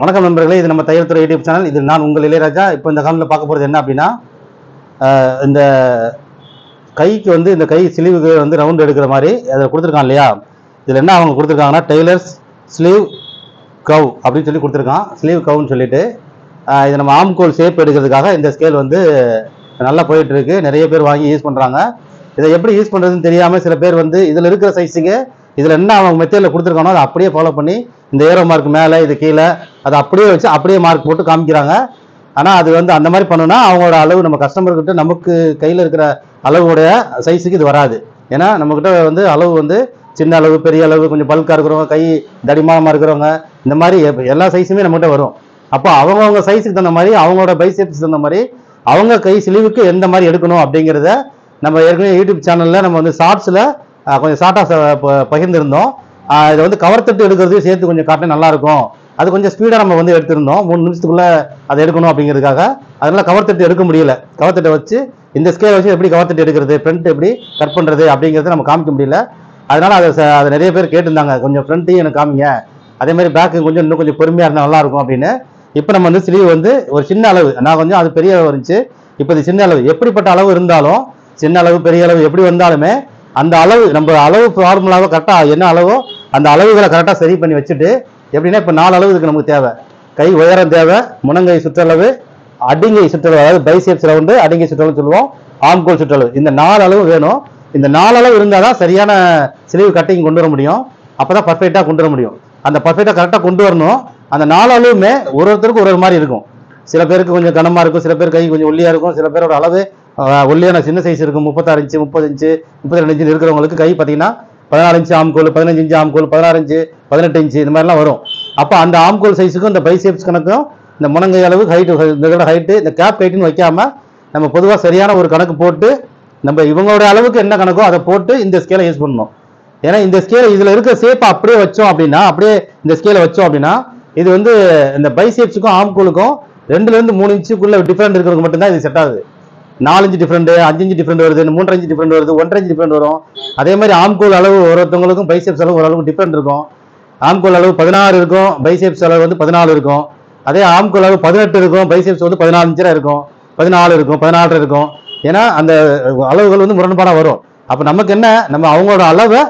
வணக்கம் நண்பர்களே, இது நம்ம தையல் துறை யூடியூப் சேனல். இது நான் உங்கள் இளையராஜா. இப்போ இந்த காலத்தில் பார்க்க போகிறது என்ன அப்படின்னா, இந்த கைக்கு வந்து இந்த கை ஸ்லீவுக்கு வந்து ரவுண்ட் எடுக்கிற மாதிரி அதில் கொடுத்துருக்கான் இல்லையா. இதில் என்ன அவங்க கொடுத்துருக்காங்கன்னா, டெய்லர்ஸ் ஸ்லீவ் கவ் அப்படின்னு சொல்லி கொடுத்துருக்கான். ஸ்லீவ் கவுன்னு சொல்லிட்டு இதை நம்ம ஆம்கோல் ஷேப் எடுக்கிறதுக்காக இந்த ஸ்கேல் வந்து நல்லா போயிட்டுருக்கு. நிறைய பேர் வாங்கி யூஸ் பண்ணுறாங்க. இதை எப்படி யூஸ் பண்ணுறதுன்னு தெரியாமல் சில பேர் வந்து இதில் இருக்கிற சைஸுக்கு இதில் என்ன அவங்க மெத்தேடில் கொடுத்துருக்கானோ அதை அப்படியே ஃபாலோ பண்ணி இந்த ஏரோ மார்க் மேலே இது கீழே அதை அப்படியே வச்சு அப்படியே மார்க் போட்டு காமிக்கிறாங்க. ஆனால் அது வந்து அந்த மாதிரி பண்ணோன்னா அவங்களோட அளவு நம்ம கஸ்டமர்கிட்ட நமக்கு கையில் இருக்கிற அளவுடைய சைஸுக்கு இது வராது. ஏன்னா நம்மக்கிட்ட வந்து அளவு வந்து சின்ன அளவு, பெரிய அளவு, கொஞ்சம் பல்காக இருக்கிறவங்க, கை தடிமானமாக இருக்கிறவங்க, இந்த மாதிரி எல்லா சைஸுமே நம்மகிட்ட வரும். அப்போ அவங்கவுங்க சைஸுக்கு தகுந்த மாதிரி, அவங்களோட பைசெப்ஸுக்கு தகுந்த மாதிரி, அவங்க கை ஸ்லீவுக்கு எந்த மாதிரி எடுக்கணும் அப்படிங்கிறத நம்ம ஏற்கனவே யூடியூப் சேனலில் நம்ம வந்து ஷார்ட்ஸில் கொஞ்சம் ஷார்ட்டாக பகிர்ந்துருந்தோம். இதை வந்து கவர் தட்டு எடுக்கிறதையும் சேர்த்து கொஞ்சம் காட்டினா நல்லாயிருக்கும். அது கொஞ்சம் ஸ்பீடாக நம்ம வந்து எடுத்திருந்தோம். 3 நிமிஷத்துக்குள்ளே அதை எடுக்கணும் அப்படிங்கிறதுக்காக. அதனால கவர் தட்டு எடுக்க முடியல. கவர் தட்டை வச்சு இந்த ஸ்கேலை வச்சு எப்படி கவர் தட்டு எடுக்கிறது, ஃப்ரண்ட் எப்படி கட் பண்ணுறது அப்படிங்கிறத நம்ம காமிக்க முடியல. அதனால அதை நிறைய பேர் கேட்டிருந்தாங்க, கொஞ்சம் ஃப்ரண்ட்டையும் எனக்கு காமிங்க, அதே மாதிரி பேக்கு கொஞ்சம் இன்னும் கொஞ்சம் பொறுமையாக இருந்தால் நல்லாயிருக்கும் அப்படின்னு. இப்போ நம்ம வந்து ஸ்லீவ் வந்து ஒரு சின்ன அளவு, நான் கொஞ்சம் அது பெரிய அளவு இருந்துச்சு, இப்போ இது சின்ன அளவு. எப்படிப்பட்ட அளவு இருந்தாலும், சின்ன அளவு பெரிய அளவு எப்படி வந்தாலுமே அந்த அளவு நம்ம அளவு ஃபார்முலாவை கரெக்டாக என்ன அளவோ அந்த அளவுகளை கரெக்டாக சரி பண்ணி வச்சுட்டு, எப்படின்னா இப்போ 4 அளவு இதுக்கு நமக்கு தேவை. கை உயரம் தேவை, முனங்கை சுற்றளவு, அடிங்கை சுற்றளவு, அதாவது பைசெப்ஸ் ரவுண்டு, அடிங்கை சுற்றளவு சொல்லுவோம், ஆம்கோல் சுற்றளவு, இந்த 4 அளவு வேணும். இந்த 4 அளவு இருந்தால் தான் சரியான ஸ்லீவ் கட்டிங் கொண்டு வர முடியும். அப்போ தான் பர்ஃபெக்டாக கொண்டு வர முடியும். அந்த பர்ஃபெக்டாக கரெக்டாக கொண்டு வரணும். அந்த 4 அளவுமே ஒருத்தருக்கு ஒரு மாதிரி இருக்கும். சில பேருக்கு கொஞ்சம் கனமாக இருக்கும், சில பேர் கை கொஞ்சம் ஒல்லியாக இருக்கும், சில பேரோட அளவு ஒல்லியான சின்ன சைஸ் இருக்கும். 36 இன்ச்சு, 30 இன்ச்சு, 32 இன்ச்சு இருக்கிறவங்களுக்கு கை பார்த்தீங்கன்னா 14 இன்ச்சு ஆம்கோல், 15 இன்ச்சு ஆம்கோல், 16 இன்ச்சு, 18 இன்ச்சு, இந்த மாதிரிலாம் வரும். அப்போ அந்த ஆம்கோல் சைஸுக்கும் இந்த பைசெப்ஸ் கணக்கும் இந்த முனங்கை அளவு ஹைட்டு, இந்த ஹைட்டு, இந்த கேப் ஹைட்டுன்னு வைக்காம நம்ம பொதுவாக சரியான ஒரு கணக்கு போட்டு நம்ம இவங்களோட அளவுக்கு என்ன கணக்கோ அதை போட்டு இந்த ஸ்கேலை யூஸ் பண்ணணும். ஏன்னா இந்த ஸ்கேலை இதில் இருக்கிற ஷேப்பை அப்படியே வச்சோம் அப்படின்னா, அப்படியே இந்த ஸ்கேலை வச்சோம் அப்படின்னா, இது வந்து இந்த பைசெப்ஸுக்கும் ஆம்கோலுக்கும் 2லேருந்து 3 இன்ச்சுக்குள்ள டிஃப்ரெண்ட் இருக்கிறவங்க மட்டும்தான் இது செட் ஆகுது. 4 இன்ச்சு டிஃப்ரெண்ட், 5 இன்ச்சு டிஃப்ரெண்ட் வருது, 3 இன்ச்சு டிஃப்ரெண்ட் வருது, 1.5 இன்ச்சு டிஃப்ரெண்ட் வரும். அதே மாதிரி ஆம்கோல் அளவு ஒருத்தவங்களுக்கும் பைசெப்ஸ் அளவு ஓரளவுக்கு டிஃப்ரெண்ட் இருக்கும். ஆம்கோல் அளவு 16 இருக்கும், பைசெப்ஸ் அளவு வந்து 14 இருக்கும். அதே ஆம்கோல் அளவு 18 இருக்கும், பைசெப்ஸ் வந்து 14 இன்ச்சு இருக்கும், 14 இருக்கும், 16 இருக்கும். ஏன்னா அந்த அளவுகள் வந்து முரண்பாடாக வரும். அப்போ நமக்கு என்ன, நம்ம அவங்களோட அளவை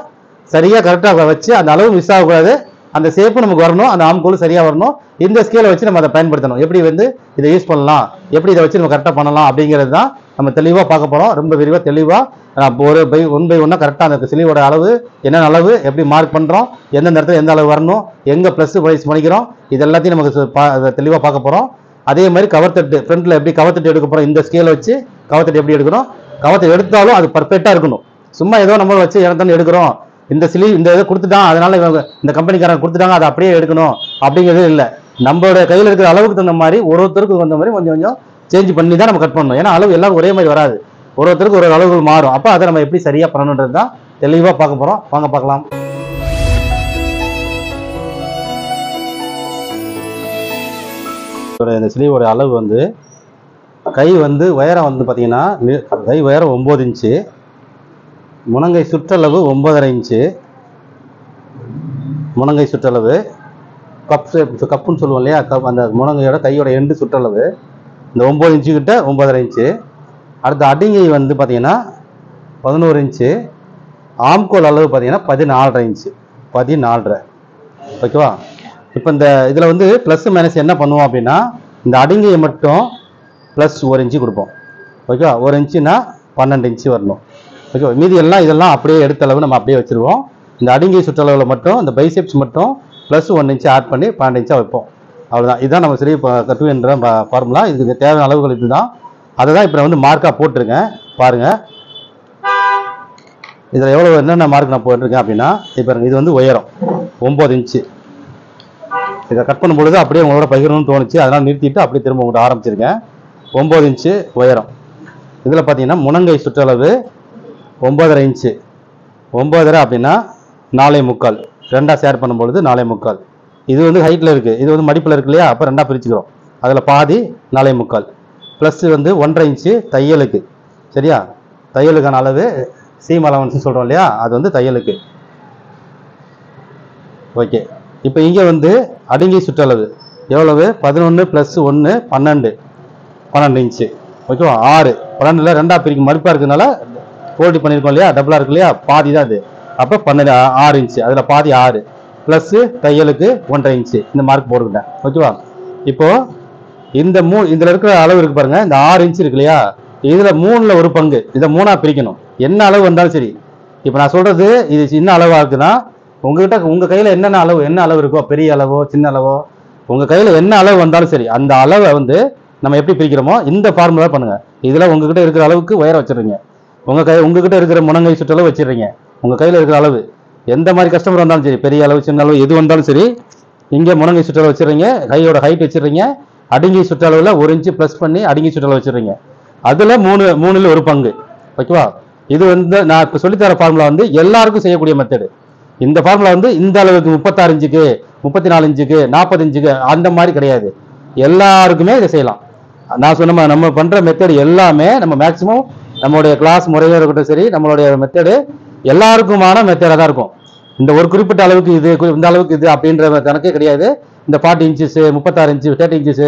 சரியாக கரெக்டாக வச்சு அந்த அளவு மிஸ் ஆகக்கூடாது, அந்த ஷேப்பு நமக்கு வரணும், அந்த ஆம்கோல் சரியாக வரணும். இந்த ஸ்கேலை வச்சு நம்ம அதை பயன்படுத்தணும். எப்படி வந்து இதை யூஸ் பண்ணலாம், எப்படி இதை வச்சு நம்ம கரெக்டாக பண்ணலாம் அப்படிங்கிறது தான் நம்ம தெளிவாக பார்க்க போகிறோம். ரொம்ப விரிவாக தெளிவாக ஒரு ஒன் பை ஒன்னாக கரெக்டாக அந்த ஸ்லீவோட அளவு என்னென்ன அளவு, எப்படி மார்க் பண்ணுறோம், எந்தெந்த இடத்துல எந்த அளவு வரணும், எங்கே ப்ளஸ் மைனஸ் பண்ணிக்கிறோம், இது எல்லாத்தையும் நமக்கு தெளிவாக பார்க்க போகிறோம். அதே மாதிரி கவர் தட்டு ஃப்ரண்ட்டில் எப்படி கவர் தட்டு எடுக்க போகிறோம், இந்த ஸ்கேலை வச்சு கவர் தட்டு எப்படி எடுக்கணும், கவர் தட்டு எடுத்தாலும் அது பர்ஃபெக்டாக இருக்கணும். சும்மா ஏதோ நம்ம வச்சு இடத்தானே எடுக்கிறோம், இந்த ஸ்லீவ் இந்த இதை கொடுத்துட்டான் அதனால இவங்க இந்த கம்பெனிக்காரங்க கொடுத்துட்டாங்க அதை அப்படியே எடுக்கணும் அப்படிங்கிறது இல்லை. நம்மளோட கையில் இருக்கிற அளவுக்கு தகுந்த மாதிரி ஒருத்தருக்கு தகுந்த மாதிரி கொஞ்சம் கொஞ்சம் சேஞ்ச் பண்ணி தான் நம்ம கட் பண்ணணும். ஏன்னா அளவு எல்லாரும் ஒரே மாதிரி வராது, ஒருத்தருக்கு ஒரு அளவுகள் மாறும். அப்போ அதை நம்ம எப்படி சரியாக பண்ணணுன்றது தான் தெளிவாக பார்க்க போகிறோம். வாங்க பார்க்கலாம். இந்த ஸ்லீவோட அளவு வந்து கை வந்து உயரம் வந்து பார்த்தீங்கன்னா, கை உயரம் 9 இன்ச்சு, முனங்கை சுற்றளவு 9.5 இன்ச்சு, முனங்கை சுற்றளவு கப்புன்னு சொல்லுவோம் இல்லையா, அந்த முனங்கையோட கையோட எண்டு சுற்றளவு இந்த 9 இன்ச்சு கிட்ட 9.5 இன்ச்சு. அடுத்த அடிங்கை வந்து பார்த்தீங்கன்னா 11 இன்ச்சு, ஆம்கோல் அளவு பார்த்தீங்கன்னா 14.5 இன்ச்சு, 14.5. ஓகேவா. இப்போ இந்த இதில் வந்து ப்ளஸ் மைனஸ் என்ன பண்ணுவோம் அப்படின்னா, இந்த அடிங்கையை மட்டும் ப்ளஸ் 1 இன்ச்சு கொடுப்போம். ஓகேவா. 1 இன்ச்சுன்னா 12 இன்ச்சு வரணும். ஓகேவா. மீதி எல்லாம் இதெல்லாம் அப்படியே எடுத்த அளவு நம்ம அப்படியே வச்சுருவோம். இந்த அடிங்கை சுற்றளவில் மட்டும் இந்த பைசெப்ஸ் மட்டும் ப்ளஸ் 1 இன்ச்சு ஆட் பண்ணி 12 இன்ச்சாக வைப்போம். அவ்வளோதான். இதுதான் நம்ம சரி கட்டுவேன்ற ஃபார்முலா. இதுக்கு தேவையான அளவுகள் இதுதான். அதை தான் இப்போ நான் வந்து மார்க்காக போட்டிருக்கேன். பாருங்கள் இதில் எவ்வளோ என்னென்ன மார்க் நான் போட்டிருக்கேன் அப்படின்னா, இப்போ இது வந்து உயரம் 9 இன்ச்சு. இதை கட் பண்ணும்பொழுது அப்படியே உங்களோட பகிரணும்னு தோணுச்சு, அதனால் நிறுத்திட்டு அப்படியே திரும்ப உங்கள்கிட்ட ஆரம்பிச்சிருக்கேன். 9 இன்ச்சு உயரம். இதில் பார்த்தீங்கன்னா முனங்கை சுற்றளவு 9.5 இன்ச்சு. 9.5 அப்படின்னா 4.75. ரெண்டாக ஷேர் பண்ணும்பொழுது 4.75. இது வந்து ஹைட்டில் இருக்குது, இது வந்து மடிப்பில் இருக்கு இல்லையா, அப்போ ரெண்டாக பிரிச்சுக்கிறோம். அதில் பாதி 4.75 ப்ளஸ் வந்து 1.5 இன்ச்சு தையலுக்கு. சரியா. தையலுக்கான அளவு சீம் அலவன்ஸ் சொல்கிறோம் இல்லையா, அது வந்து தையலுக்கு. ஓகே. இப்போ இங்கே வந்து அடிங்கை சுற்றளவு எவ்வளவு 11 + 1 12 இன்ச்சு. ஓகேவா? 6 12ல 2ஆ பிரிக்கும் மடிப்பா இருக்கிறதுனால ஃபோல்டு பண்ணியிருக்கோம் இல்லையா, டபுளா இருக்கு இல்லையா, பாதி தான் அது. அப்போ 12 6 இன்ச்சு, அதில் பாதி 6 ப்ளஸ் தையலுக்கு 1.5 இன்ச்சு இந்த மார்க் போட்டுக்கிட்டேன். ஓகேவா? இப்போ இந்த இதில் இருக்கிற அளவு இருக்கு பாருங்க, இந்த 6 இன்ச்சு இருக்கு இல்லையா, இதில் 3ல் ஒரு பங்கு இதை 3ஆ பிரிக்கணும். என்ன அளவு வந்தாலும் சரி. இப்போ நான் சொல்றது இது சின்ன அளவா இருக்குன்னா உங்ககிட்ட உங்க கையில் என்ன அளவு இருக்கோ, பெரிய அளவோ சின்ன அளவோ உங்க கையில் என்ன அளவு வந்தாலும் சரி, அந்த அளவை வந்து நம்ம எப்படி பிரிக்கிறோமோ இந்த ஃபார்முலா பண்ணுங்க. இதில் உங்ககிட்ட இருக்கிற அளவுக்கு உயரம் வச்சிடுறீங்க, உங்ககிட்ட இருக்கிற முனங்கை சுற்றளவு வச்சிடுறீங்க, உங்க கையில் இருக்கிற அளவு எந்த மாதிரி கஸ்டமர் வந்தாலும் சரி, பெரிய அளவு சின்ன அளவு எது வந்தாலும் சரி, இங்கே முனங்கை சுற்றளவு வச்சிடுறீங்க, கையோட ஹைட் வச்சிடுறீங்க, அடுங்கி சுற்றளவில் 1 இன்ச்சு ப்ளஸ் பண்ணி அடுங்கி சுற்றளவு வச்சிடுறீங்க. அதில் 3ல் ஒரு பங்கு. ஓகேவா? இது வந்து நான் இப்போ சொல்லித்தர ஃபார்முலா வந்து எல்லாருக்கும் செய்யக்கூடிய மெத்தடு. இந்த ஃபார்முலா வந்து இந்த அளவுக்கு 36 இன்ச்சுக்கு 34 இன்ச்சுக்கு 40 இன்ச்சுக்கு அந்த மாதிரி கிடையாது, எல்லாருக்குமே இதை செய்யலாம். நான் சொன்ன நம்ம பண்ற மெத்தடு எல்லாமே நம்ம மேக்சிமம் நம்மளுடைய கிளாஸ் முறையாக இருக்கட்டும் சரி, நம்மளுடைய மெத்தடு எல்லாருக்குமான மெத்தடாக தான் இருக்கும். இந்த ஒரு குறிப்பிட்ட அளவுக்கு இது, இந்த அளவுக்கு இது அப்படின்ற கணக்கே கிடையாது. இந்த 40 இன்ச்சஸ் 36 இன்ச்சு 30 இன்ச்சஸ்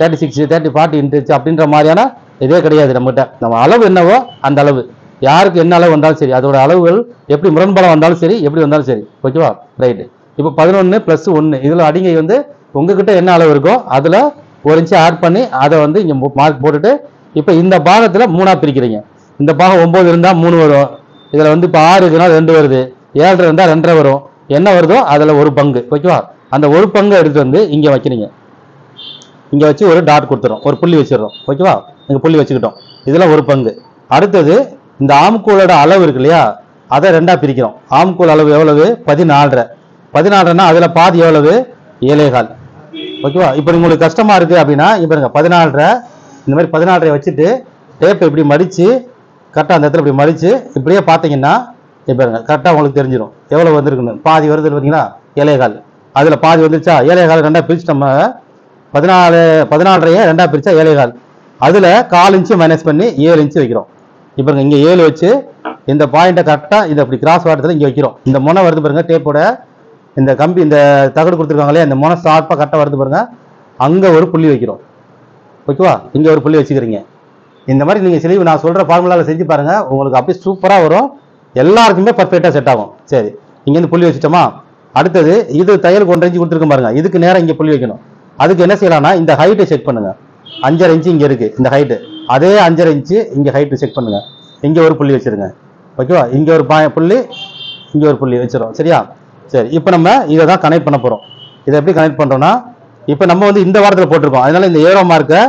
36 30 40 இன்ச்சு அப்படின்ற மாதிரியான இதே கிடையாது நம்மகிட்ட. நம்ம அளவு என்னவோ அந்த அளவு, யாருக்கு என்ன அளவு வந்தாலும் சரி, அதோட அளவுகள் எப்படி முரண்பாடம் வந்தாலும் சரி, எப்படி வந்தாலும் சரி. ஓகேவா? ரைட்டு. இப்போ 11 + 1 இதில் அடிங்கை வந்து உங்ககிட்ட என்ன அளவு இருக்கோ அதில் 1 இன்ச்சு ஆட் பண்ணி அதை வந்து இங்கே மார்க் போட்டுட்டு இப்போ இந்த பாகத்தில் 3ஆ பிரிக்கிறீங்க. இந்த பாகம் 9 இருந்தால் 3 வரும், இதில் வந்து இப்போ 6 இருக்குன்னா 2 வருது, 7 இருந்தால் 2.5 வரும், என்ன வருதோ அதில் ஒரு பங்கு. ஓகேவா? அந்த ஒரு பங்கு எடுத்து வந்து இங்கே வைக்கிறீங்க, இங்கே வச்சு ஒரு டாட் கொடுத்துறோம், ஒரு புள்ளி வச்சிடறோம். ஓகேவா? இங்கே புள்ளி வச்சுக்கிட்டோம், இதில் ஒரு பங்கு. அடுத்தது இந்த ஆம்கூலோட அளவு இருக்கு இல்லையா, அதை 2ஆ பிரிக்கிறோம். ஆம்கூல் அளவு எவ்வளவு? 14. 14னா அதில் பாதி எவ்வளவு? 7.25. ஓகேவா? இப்போ உங்களுக்கு கஷ்டமா இருக்கு அப்படின்னா இப்போ 14 இந்த மாதிரி 14 வச்சுட்டு டேப் இப்படி மடித்து கரெக்டாக அந்த இடத்துல இப்படி மடித்து இப்படியே பார்த்தீங்கன்னா இப்போ கரெக்டாக உங்களுக்கு தெரிஞ்சிடும் எவ்வளோ வந்திருக்குன்னு. பாதி வருது பார்த்தீங்கன்னா 7.25, அதில் பாதி வந்துருச்சா? 7.25 2ஆ பிரிச்சு நம்ம 14 2ஆ பிரிச்சா 7.25, அதில் 1/4 இன்ச்சு மைனஸ் பண்ணி 7 இன்ச்சு வைக்கிறோம். இப்போ இங்கே 7 வச்சு இந்த பாயிண்ட்டை கரெக்டாக இதை அப்படி கிராஸ் வாட்டத்தில் இங்கே வைக்கிறோம். இந்த முனை வருது பாருங்க, டேப்போட இந்த கம்பி இந்த தகடு கொடுத்துருக்காங்களே, இந்த முனை ஷார்ப்பாக கரெக்டாக வருது பாருங்க, அங்கே ஒரு புள்ளி வைக்கிறோம். ஓகேவா? இங்கே ஒரு புள்ளி வச்சுக்கிறீங்க. இந்த மாதிரி நீங்கள் சிலிவு நான் சொல்கிற ஃபார்முலாவில் செஞ்சு பாருங்கள், உங்களுக்கு அப்படியே சூப்பராக வரும், எல்லாருக்குமே பர்ஃபெக்டாக செட் ஆகும். சரி, இங்கேருந்து புள்ளி வச்சுட்டோமா? அடுத்தது இது தையலுக்கு 1 இன்ச்சு கொடுத்துருக்கோம் பாருங்க, இதுக்கு நேரம் இங்கே புள்ளி வைக்கணும். அதுக்கு என்ன செய்யலாம்னா இந்த ஹைட்டை செக் பண்ணுங்க. 5.5 இன்ச்சு இங்கே இருக்குது இந்த ஹைட்டு, அதே 5.5 இன்ச்சு இங்கே ஹைட்டு செக் பண்ணுங்க, இங்கே ஒரு புள்ளி வச்சிருங்க. ஓகேவா? இங்கே ஒரு புள்ளி, இங்கே ஒரு புள்ளி வச்சிடும். சரியா? சரி, இப்போ நம்ம இதை தான் கனெக்ட் பண்ண போகிறோம். இதை எப்படி கனெக்ட் பண்ணுறோம்னா, இப்போ நம்ம வந்து இந்த வாரத்தில் போட்டிருக்கோம், அதனால இந்த ஏரோ மார்க்கை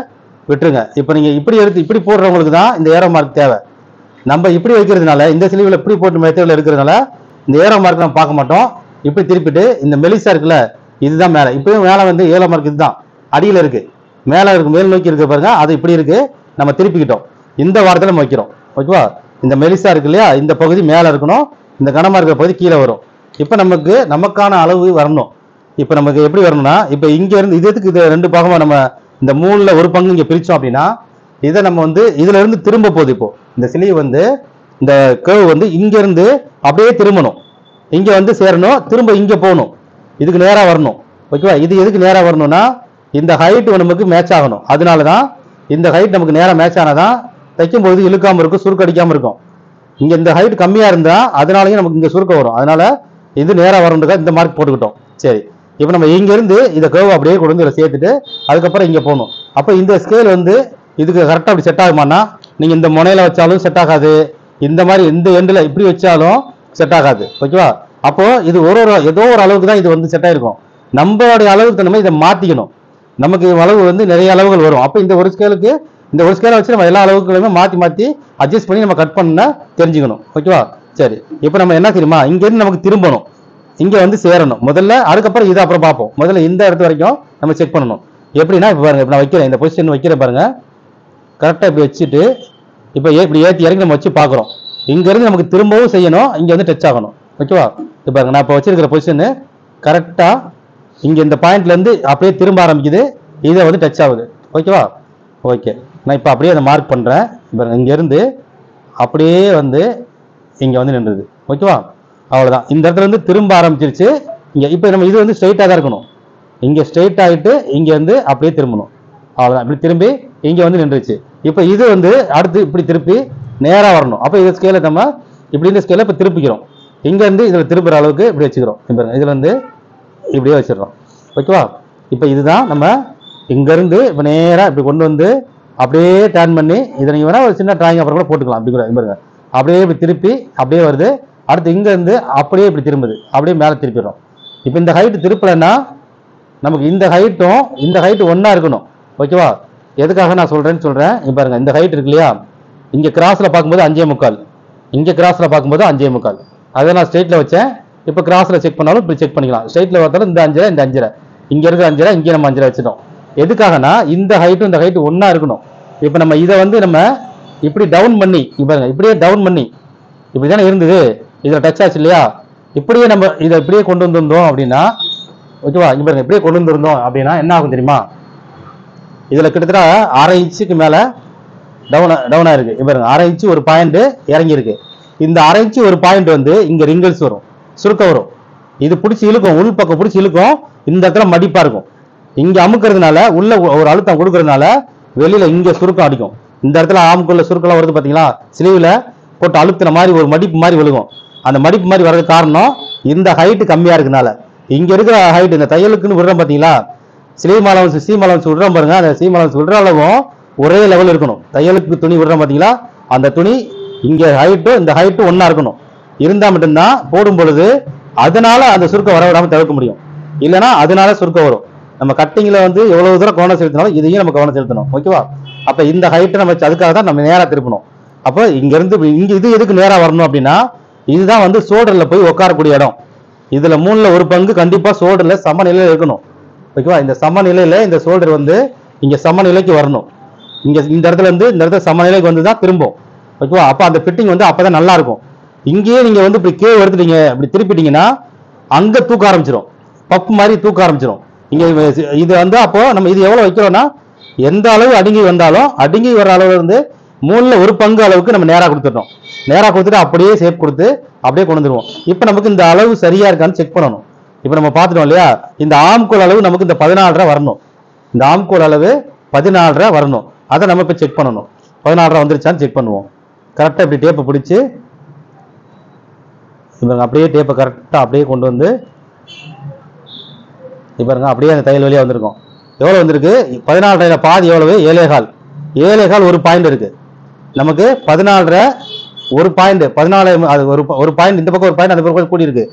விட்டுருங்க. இப்போ நீங்கள் இப்படி எடுத்து இப்படி போடுறவங்களுக்கு தான் இந்த ஏரோ மார்க் தேவை. நம்ம இப்படி வைக்கிறதுனால, இந்த சிலிவில் இப்படி போட்டு மெத்தடில் இருக்கிறதுனால இந்த ஏரோ மார்க் நம்ம பார்க்க மாட்டோம். இப்படி திருப்பிட்டு இந்த மெலிசா இருக்குல்ல, இதுதான் மேலே, இப்பயும் மேலே வந்து ஏரோ மார்க் இதுதான் அடியில் இருக்குது, மேலே இருக்கு, மேல் நோக்கி இருக்க பாருங்க, அது இப்படி இருக்குது, நம்ம திருப்பிக்கிட்டோம். இந்த வாரத்தில் நம்ம வைக்கிறோம். ஓகேவா? இந்த மெலிசா இருக்கு இல்லையா, இந்த பகுதி மேலே இருக்கணும், இந்த கனமாக இருக்கிற பகுதி கீழே வரும். இப்போ நமக்கான அளவு வரணும். இப்போ நமக்கு எப்படி வரணும்னா, இப்போ இங்கேருந்து இதுக்கு இது 2 பாகமாக நம்ம இந்த 3ல் ஒரு பங்கு இங்கே பிரித்தோம் அப்படின்னா, இதை நம்ம வந்து இதுல இருந்து திரும்ப போகுது. இப்போ இந்த சிலிவு வந்து இந்த கர்வ் வந்து இங்கேருந்து அப்படியே திரும்பணும், இங்கே வந்து சேரணும், திரும்ப இங்கே போகணும், இதுக்கு நேராக வரணும். ஓகேவா? இது எதுக்கு நேராக வரணும்னா இந்த ஹைட் நமக்கு மேட்ச் ஆகணும். அதனால தான் இந்த ஹைட் நமக்கு நேராக மேட்ச் ஆனாதான் தைக்கும் போது இழுக்காமல் இருக்கும், சுருக்க அடிக்காமல் இருக்கும். இங்கே இந்த ஹைட் கம்மியாக இருந்தால் அதனாலையும் நமக்கு இங்கே சுருக்க வரும். அதனால இது நேராக வரணுன்றதுக்காக இந்த மார்க் போட்டுக்கிட்டோம். சரி, இப்போ நம்ம இங்கேருந்து இந்த கர்வ் அப்படியே கொண்டு வந்து இதில் சேர்த்துட்டு அதுக்கப்புறம் இங்கே போகணும். அப்போ இந்த ஸ்கேல் வந்து இதுக்கு கரெக்டாக அப்படி செட் ஆகுமானா, நீங்கள் இந்த முனையில் வச்சாலும் செட் ஆகாது, இந்த மாதிரி இந்த எண்டில் இப்படி வச்சாலும் செட் ஆகாது. ஓகேவா? அப்போ இது ஏதோ ஒரு அளவுக்கு தான் இது வந்து செட் ஆயிருக்கும். நம்மளுடைய அளவுக்கு நம்ம இதை மாற்றிக்கணும். நமக்கு அளவு வந்து நிறைய அளவுகள் வரும். அப்போ இந்த ஒரு ஸ்கேலுக்கு இந்த ஒரு ஸ்கேலை வச்சு நம்ம எல்லா அளவுக்குமே மாற்றி அட்ஜஸ்ட் பண்ணி நம்ம கட் பண்ண தெரிஞ்சுக்கணும். ஓகேவா? சரி, இப்போ நம்ம என்ன தெரியுமா, இங்கேருந்து நமக்கு திரும்பணும், இங்கே வந்து சேரணும் முதல்ல, அதுக்கப்புறம் இதை அப்புறம் பார்ப்போம். முதல்ல இந்த இடத்து வரைக்கும் நம்ம செக் பண்ணணும். எப்படின்னா இப்போ பாருங்க, இப்போ நான் வைக்கிறேன், இந்த பொசிஷன் வைக்கிறேன் பாருங்க, கரெக்டாக இப்படி வச்சுட்டு இப்போ இப்படி ஏற்றி இறங்கி நம்ம வச்சு பார்க்குறோம். இங்கேருந்து நமக்கு திரும்பவும் செய்யணும், இங்கே வந்து டச் ஆகணும். ஓகேவா? இப்போ பாருங்க, நான் இப்போ வச்சிருக்கிற பொசிஷனு கரெக்டாக இங்கே இந்த பாயிண்ட்லேருந்து அப்படியே திரும்ப ஆரம்பிக்குது, இதை வந்து டச் ஆகுது. ஓகேவா? ஓகே, நான் இப்போ அப்படியே அதை மார்க் பண்ணுறேன். இப்போ இங்கேருந்து அப்படியே வந்து இங்கே வந்து நின்றுது. ஓகேவா? அவ்வளோதான், இந்த இடத்துல இருந்து திரும்ப ஆரம்பிச்சிருச்சு. இங்கே இப்போ நம்ம இது வந்து ஸ்ட்ரைட்டாக தான் இருக்கணும். இங்கே ஸ்ட்ரெயிட் ஆகிட்டு இங்கே வந்து அப்படியே திரும்பணும். அவ்வளோதான். இப்படி திரும்பி இங்கே வந்து நின்றுச்சு. இப்போ இது வந்து அடுத்து இப்படி திருப்பி நேராக வரணும். அப்போ இது ஸ்கேலை நம்ம இப்படி இந்த ஸ்கேலை இப்போ திருப்பிக்கிறோம். இங்கேருந்து இதில் திருப்புற அளவுக்கு இப்படி வச்சுக்கிறோம். இதில் வந்து இப்படியே வச்சிடறோம். ஓகேவா? இப்போ இதுதான் நம்ம இங்கேருந்து இப்போ நேராக இப்படி கொண்டு வந்து அப்படியே டர்ன் பண்ணி இதை நீங்கள் வேணால் ஒரு சின்ன டிராயிங் அப்புறம் கூட போட்டுக்கலாம். அப்படி கூட பாருங்க, அப்படியே இப்படி திருப்பி அப்படியே வருது. அடுத்து இங்கேருந்து அப்படியே இப்படி திரும்புது, அப்படியே மேலே திருப்பிடுறோம். இப்போ இந்த ஹைட்டு திருப்பலைன்னா நமக்கு இந்த ஹைட்டும் இந்த ஹைட்டு ஒன்றா இருக்கணும். ஓகேவா? எதுக்காக நான் சொல்கிறேன்னு சொல்கிறேன். இப்போ பாருங்க, இந்த ஹைட் இருக்கு இல்லையா, இங்கே கிராஸில் பார்க்கும்போது 5.25, இங்கே கிராஸில் பார்க்கும்போது 5.25. அதை நான் ஸ்ட்ரெயிட்டில் வச்சேன். இப்போ கிராஸில் செக் பண்ணாலும் இப்படி செக் பண்ணிக்கலாம். ஸ்ட்ரெயிட்டில் பார்த்தாலும் இந்த 5.5 இந்த 5.5, இங்கே இருக்கிற 5.5 இங்கே நம்ம 5.5 வச்சுட்டோம். எதுக்காகனா இந்த ஹைட்டும் இந்த ஹைட்டு ஒன்றா இருக்கணும். இப்போ நம்ம இதை வந்து நம்ம இப்படி டவுன் பண்ணி இப்போ இப்படியே டவுன் பண்ணி இப்படி தானே இருந்தது, இதில் டச் ஆச்சு இல்லையா, இப்படியே நம்ம இதை இப்படியே கொண்டு வந்திருந்தோம் அப்படின்னா, ஓகேவா, இங்கே பாருங்க, இப்படியே கொண்டு வந்திருந்தோம் அப்படின்னா என்ன ஆகும் தெரியுமா, இதில் கிட்டத்தட்ட 1/2 இன்ச்சுக்கு மேலே டவுன் ஆயிருக்கு. இப்போ பாருங்க, 1/2 இன்ச்சு ஒரு பாயிண்ட் இறங்கி இருக்கு. இந்த 1/2 இன்ச்சு ஒரு பாயிண்ட் வந்து இங்கே ரிங்கிள்ஸ் வரும், சுருக்கம் வரும். இது பிடிச்சி இழுக்கும், உள் பக்கம் பிடிச்சி இழுக்கும். இந்த இடத்துல மடிப்பா இருக்கும். இங்க அமுக்கிறதுனால உள்ள ஒரு அழுத்தம் கொடுக்கறதுனால வெளியில இங்க சுருக்கம் அடிக்கும். இந்த இடத்துல ஆமுக்குள்ள சுருக்கம் வருது பாத்தீங்களா, ஸ்லீவ்ல போட்டு அழுத்தின மாதிரி ஒரு மடிப்பு மாதிரி விழுகும். அந்த மடிப்பு மாதிரி வர்றதுக்கு காரணம் இந்த ஹைட் கம்மியா இருக்கனால. இங்க இருக்கிற ஹைட் இந்த தையலுக்குன்னு விடுறோம் பாத்தீங்களா, ஸ்லீவ் அலவன்ஸ் சீம் அலவன்ஸ் விடுறோம் பாருங்க, அந்த சீம் அலவன்ஸ் விடுற அளவும் ஒரே லெவல் இருக்கணும். தையலுக்கு துணி விடுறோம் பாத்தீங்களா, அந்த துணி இங்க ஹைட்டு இந்த ஹைட்டு ஒன்னா இருக்கணும். இருந்தா மட்டும்தான் போடும் பொழுது அதனால அந்த சுருக்கம் வர விடாம தவிர்க்க முடியும். இல்லைன்னா அதனால சுருக்கம் வரும். நம்ம கட்டிங்ல வந்து எவ்வளவு தூரம் கவனம் செலுத்தினாலும் இதையும் நம்ம கவனம் செலுத்தணும். ஓகேவா? அப்ப இந்த ஹைட்டை நம்ம அதுக்காக தான் நம்ம நேரா திருப்பணும். அப்போ இங்க இருந்து இங்க இது எதுக்கு நேரா வரணும் அப்படின்னா, இதுதான் வந்து ஷோல்டர்ல போய் உட்காரக்கூடிய இடம். இதுல 3ல 1 பங்கு கண்டிப்பா ஷோல்டர்ல சமநிலையில இருக்கணும். ஓகேவா? இந்த சமநிலையில இந்த ஷோல்டர் வந்து இங்க சமநிலைக்கு வரணும். இங்க இந்த இடத்துல இருந்து இந்த இடத்துல சமநிலைக்கு வந்து தான் திரும்பும். ஓகேவா? அப்ப அந்த ஃபிட்டிங் வந்து அப்பதான் நல்லா இருக்கும். இங்கேயே நீங்க வந்து இப்படி கீழே எடுத்துட்டீங்க, இப்படி திருப்பிட்டீங்கன்னா அங்க தூக்க ஆரம்பிச்சிடும், பப்பு மாதிரி தூக்க ஆரம்பிச்சிடும். இங்க இது வந்து அப்போ நம்ம இது எவ்வளவு வைக்கிறோம்னா, எந்த அளவு அடுங்கி வந்தாலும் அடுங்கி வர அளவு இருந்து 3ல 1 பங்கு அளவுக்கு நம்ம நேரா கொடுத்துட்டோம். நேரா கொடுத்துட்டு அப்படியே ஷேப் கொடுத்து அப்படியே கொண்டு வந்துருவோம். இப்போ நமக்கு இந்த அளவு சரியா இருக்கான்னு செக் பண்ணணும். இப்போ நம்ம பார்த்துட்டோம் இல்லையா, இந்த ஆம்கோல் அளவு நமக்கு இந்த 14.5 வரணும். இந்த ஆம்கோல் அளவு 14.5 வரணும். அதை நம்ம இப்போ செக் பண்ணணும். 14.5 வந்துருச்சான்னு செக் பண்ணுவோம். கரெக்டாக இப்படி டேப்பை பிடிச்சி இப்போ அப்படியே டேப்பை கரெக்டாக அப்படியே கொண்டு வந்து இப்போ அப்படியே அந்த தையல் வழியாக வந்திருக்கும். எவ்வளோ வந்திருக்கு? 14.5 பாதி எவ்வளவு? 7.25. 7.25 ஒரு பாயிண்ட் இருக்கு நமக்கு. 14.5 ஒரு பாயிண்ட், 14 அது ஒரு பாயிண்ட், இந்த பக்கம் ஒரு பாயிண்ட், அந்த பக்கம் கூடி இருக்கு.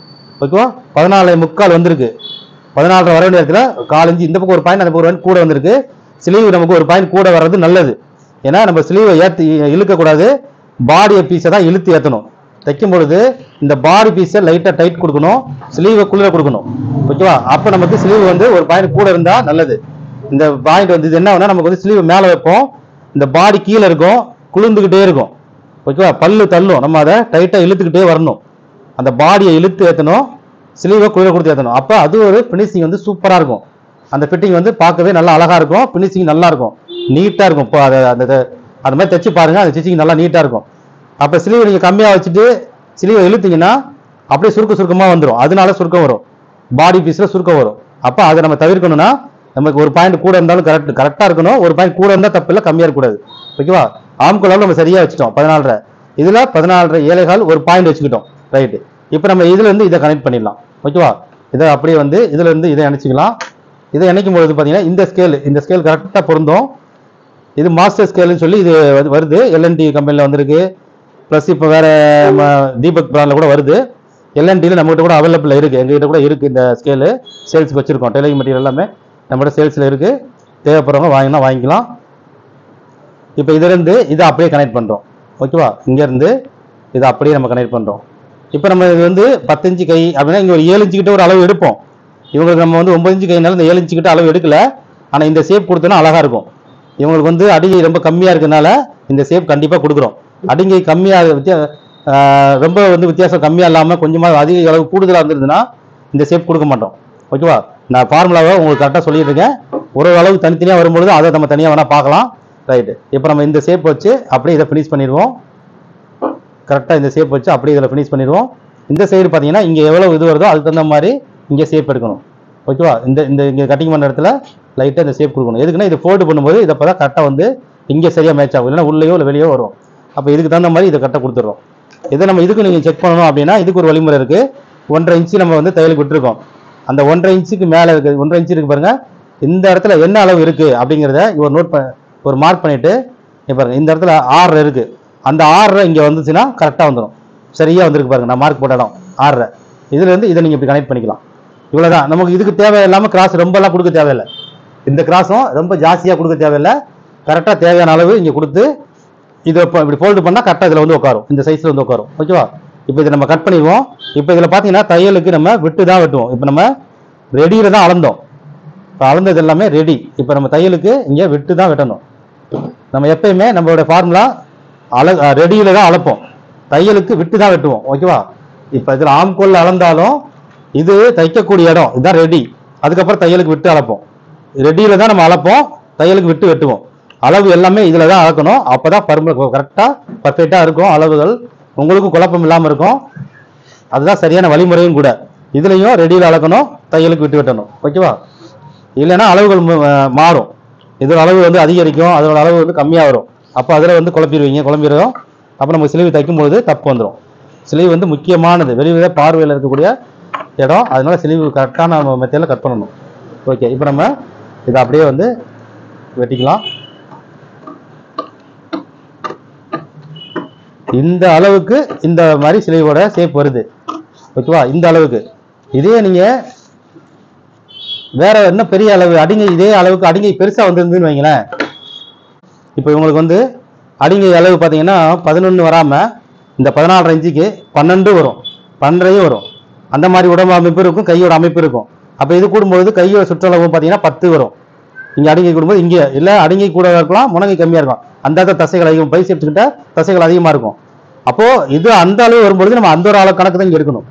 ஓகேவா? 14.25 வந்திருக்கு. 14.5 வர வேண்டிய இடத்துல 1/4 இன்ச்சு இந்த பக்கம் ஒரு பாயிண்ட், அந்த பக்கம் ஒரு பாயிண்ட் கூட வந்திருக்கு. ஸ்லீவ் நமக்கு ஒரு பாயிண்ட் கூட வர்றது நல்லது. ஏன்னா நம்ம ஸ்லீவை இழுக்கக்கூடாது, பாடியை பீஸை தான் இழுத்து ஏற்றணும். தைக்கும் பொழுது இந்த பாடி பீஸை லைட்டாக டைட் கொடுக்கணும், ஸ்லீவை குளிர கொடுக்கணும். ஓகேவா? அப்போ நமக்கு ஸ்லீவ் வந்து ஒரு பாயிண்ட் கூட இருந்தால் நல்லது. இந்த பாயிண்ட் வந்து இது என்ன ஆகுனா, நமக்கு வந்து ஸ்லீவ் மேலே வைப்போம், இந்த பாடி கீழே இருக்கும், குளிர்ந்துக்கிட்டே இருக்கும். ஓகேவா? பல்லு தள்ளும், நம்ம அதை டைட்டாக இழுத்துக்கிட்டே வரணும். அந்த பாடியை இழுத்து ஏற்றணும், ஸ்லீவை குளிர கொடுத்து ஏற்றணும். அப்போ அது ஒரு ஃபினிஷிங் வந்து சூப்பராக இருக்கும். அந்த ஃபிட்டிங் வந்து பார்க்கவே நல்லா அழகாக இருக்கும், ஃபினிஷிங் நல்லா இருக்கும், நீட்டாக இருக்கும். இப்போ அந்த மாதிரி தைச்சு பாருங்க, அந்த ஸ்டிச்சிங் நல்லா நீட்டாக இருக்கும். அப்போ ஸ்லீவ் நீங்கள் கம்மியாக வச்சுட்டு ஸ்லீவை இழுத்தீங்கன்னா அப்படியே சுருக்கமாக வந்துடும். அதனால சுருக்கம் வரும், பாடி பீஸில் சுருக்கம் வரும். அப்போ அதை நம்ம தவிர்க்கணும்னா நமக்கு ஒரு பாயிண்ட் கூட இருந்தாலும் கரெக்டாக இருக்கணும். ஒரு பாயிண்ட் கூட இருந்தால் தப்பு இல்லை, கம்மியாக இருக்கக்கூடாது. ஓகேவா? ஆம்கோல் நம்ம சரியாக வச்சுட்டோம் 14.5. இதில் 14.5 7.25 ஒரு பாயிண்ட் வச்சுக்கிட்டோம். ரைட்டு. இப்போ நம்ம இதுல இருந்து இதை கனெக்ட் பண்ணிடலாம். ஓகேவா? இதை அப்படியே வந்து இதுல இருந்து இதை இணைச்சிக்கலாம். இதை இணைக்கும் பொழுது பார்த்தீங்கன்னா இந்த ஸ்கேல் கரெக்டாக பொருந்தும். இது மாஸ்டர் ஸ்கேல்னு சொல்லி இது வருது, எல்என்டி கம்பெனியில் வந்திருக்கு. ப்ளஸ் இப்போ வேற தீபக் பிராண்டில் கூட வருது. எல்என்டியில் நம்மகிட்ட கூட அவைலபிள் இருக்குது, எங்ககிட்ட கூட இருக்குது. இந்த ஸ்கேலு சேல்ஸுக்கு வச்சுருக்கோம். டெய்லரிங் மெட்டீரியல் எல்லாமே நம்மகிட்ட சேல்ஸில் இருக்குது. தேவைப்படுறவங்க வாங்கினா வாங்கிக்கலாம். இப்போ இதிலேருந்து இதை அப்படியே கனெக்ட் பண்ணுறோம். ஓகேவா? இங்கேருந்து இதை அப்படியே நம்ம கனெக்ட் பண்ணுறோம். இப்போ நம்ம இது வந்து 10 இன்ச்சு கை அப்படின்னா இங்கே ஒரு 7 இன்ச்சு கிட்ட ஒரு அளவு எடுப்போம். இவங்களுக்கு நம்ம வந்து 9 இன்ச்சு கைனால இந்த 7 இன்ச்சு கிட்ட அளவு எடுக்கல. ஆனால் இந்த ஷேப் கொடுத்தோன்னா அழகாக இருக்கும். இவங்களுக்கு வந்து அடிங்கை ரொம்ப கம்மியாக இருக்கிறதுனால இந்த ஷேப் கண்டிப்பாக கொடுக்குறோம். அடிங்கை கம்மியாக ரொம்ப வந்து வித்தியாசம் கம்மியாக இல்லாமல் கொஞ்சமாக அதிக அளவு கூடுதலாக இருந்ததுன்னா இந்த ஷேப் கொடுக்க மாட்டோம். ஓகேவா? நான் ஃபார்முலாவை உங்களுக்கு கரெக்டாக சொல்லிட்டு இருக்கேன். ஒரு அளவு தனித்தனியாக வரும்பொழுது அதை நம்ம தனியாக வேணால் பார்க்கலாம். ரைட்டு. இப்போ நம்ம இந்த ஷேப் வச்சு அப்படியே இதை ஃபினிஷ் பண்ணிடுவோம். கரெக்டாக இந்த ஷேப் வச்சு அப்படியே இதில் ஃபினிஷ் பண்ணிடுவோம். இந்த சைடு பார்த்தீங்கன்னா இங்கே எவ்வளோ இது வருதோ அதுக்கு தகுந்த மாதிரி இங்கே ஷேப் எடுக்கணும். ஓகேவா. இந்த இந்த இங்கே கட்டிங் பண்ண இடத்துல லைட்டாக இந்த ஷேப் கொடுக்கணும். எதுக்குன்னா இது ஃபோல்டு பண்ணும்போது இதை தான் கரெக்டாக வந்து இங்கே சரியாக மேட்ச் ஆகும், இல்லைன்னா உள்ளேயோ இல்லை வெளியோ வரும். அப்போ இதுக்கு தகுந்த மாதிரி இதை கரெக்டாக கொடுத்துட்றோம். இதை நம்ம இதுக்கு நீங்கள் செக் பண்ணணும் அப்படின்னா இதுக்கு ஒரு வழிமுறை இருக்குது. 1.5 இன்ச்சு நம்ம வந்து தையலுக்கு விட்டுருக்கோம். அந்த 1.5 இன்ச்சுக்கு மேலே இருக்குது, 1.5 இன்ச்சு இருக்குது பாருங்க. இந்த இடத்துல என்ன அளவு இருக்குது அப்படிங்கிறத ஒரு மார்க் பண்ணிவிட்டு பாருங்க. இந்த இடத்துல 6 இருக்குது, அந்த 6 இங்கே வந்துச்சுன்னா கரெக்டாக வந்துடும். சரியாக வந்துருக்கு பாருங்க, நான் மார்க் போட்ட இடம் 6. இதுலேருந்து இதை நீங்கள் இப்படி கனெக்ட் பண்ணிக்கலாம். இவ்வளோதான். நமக்கு இதுக்கு தேவையில்லாமல் கிராஸ் ரொம்பலாம் கொடுக்க தேவையில்லை. இந்த கிராஸும் ரொம்ப ஜாஸ்தியாக கொடுக்க தேவையில்லை. கரெக்டாக தேவையான அளவு இங்கே கொடுத்து இதை இப்படி ஃபோல்டு பண்ணால் கரெக்டாக இதில் வந்து உட்காரும், இந்த சைஸில் வந்து உட்காரும். ஓகேவா. இப்போ இதை நம்ம கட் பண்ணிடுவோம். இப்போ இதில் பார்த்தீங்கன்னா தையலுக்கு நம்ம விட்டு தான் வெட்டுவோம். இப்போ நம்ம ரெடியில் தான் அளந்தோம். இப்போ அளந்தது எல்லாமே ரெடி. இப்போ நம்ம தையலுக்கு இங்கே விட்டு தான் வெட்டணும். நம்ம எப்பயுமே நம்மளோட ஃபார்முலா ரெடியில் தான் அளப்போம், தையலுக்கு விட்டு தான் வெட்டுவோம். ஓகேவா. இப்போ இதில் ஆம்கோல் அளந்தாலும் இது தைக்கக்கூடிய இடம் இதுதான் ரெடி. அதுக்கப்புறம் தையலுக்கு விட்டு அளப்போம். ரெடியில் தான் நம்ம அளப்போம், தையலுக்கு விட்டு வெட்டுவோம். அளவு எல்லாமே இதில் தான் அளக்கணும். அப்போ தான் கரெக்டாக பர்ஃபெக்டாக இருக்கும். அளவுகள் உங்களுக்கும் குழப்பம் இல்லாமல் இருக்கும். அதுதான் சரியான வழிமுறையும் கூட. இதுலேயும் ரெடியில் அளக்கணும், தையலுக்கு விட்டு வெட்டணும். ஓகேவா. இல்லைன்னா அளவுகள் மாறும். இதோட அளவு வந்து அதிகரிக்கும், அதோட அளவு வந்து கம்மியாக வரும். அப்போ அதில் வந்து குழம்பிடுவோம். அப்போ நம்ம சிலிவு தைக்கும்போது தப்பு வந்துடும். சிலிவு வந்து முக்கியமானது, வெளியே பார்வையில் இருக்கக்கூடிய இடம். அதனால சிலிவு கரெக்டான மெத்தடில் கட் பண்ணணும். ஓகே. இப்போ நம்ம இதை அப்படியே வந்து வெட்டிக்கலாம். இந்த அளவுக்கு இந்த மாதிரி சிலிவோட ஷேப் வருது. ஓகேவா. இந்த அளவுக்கு. இதே நீங்கள் வேற என்ன பெரிய அளவு அடிங்கை இதே அளவுக்கு அடிங்கை பெருசாக வந்துருந்துன்னு வைங்களேன். இப்போ இவங்களுக்கு வந்து அடிங்கை அளவு பார்த்தீங்கன்னா 11 வராமல் இந்த 14.5 இன்ச்சுக்கு 12 வரும், 12 வரும். அந்த மாதிரி உடம்பு அமைப்பு இருக்கும், கையோட அமைப்பு இருக்கும். அப்போ இது கூடும்போது கையோட சுற்றளவு பார்த்தீங்கன்னா 10 வரும். இங்கே அடிங்கை கூடும்போது இங்கே இல்லை அடிங்கை கூட இருக்கலாம், முனங்கை கம்மியாக இருக்கும். அந்த தசைகள் அதிகம், பைசெப்ஸ் கிட்ட தசைகள் அதிகமாக இருக்கும். அப்போது இது அந்த அளவு வரும்பொழுது நம்ம அந்த ஒரு அளவு கணக்கு தான் இங்கே எடுக்கணும்.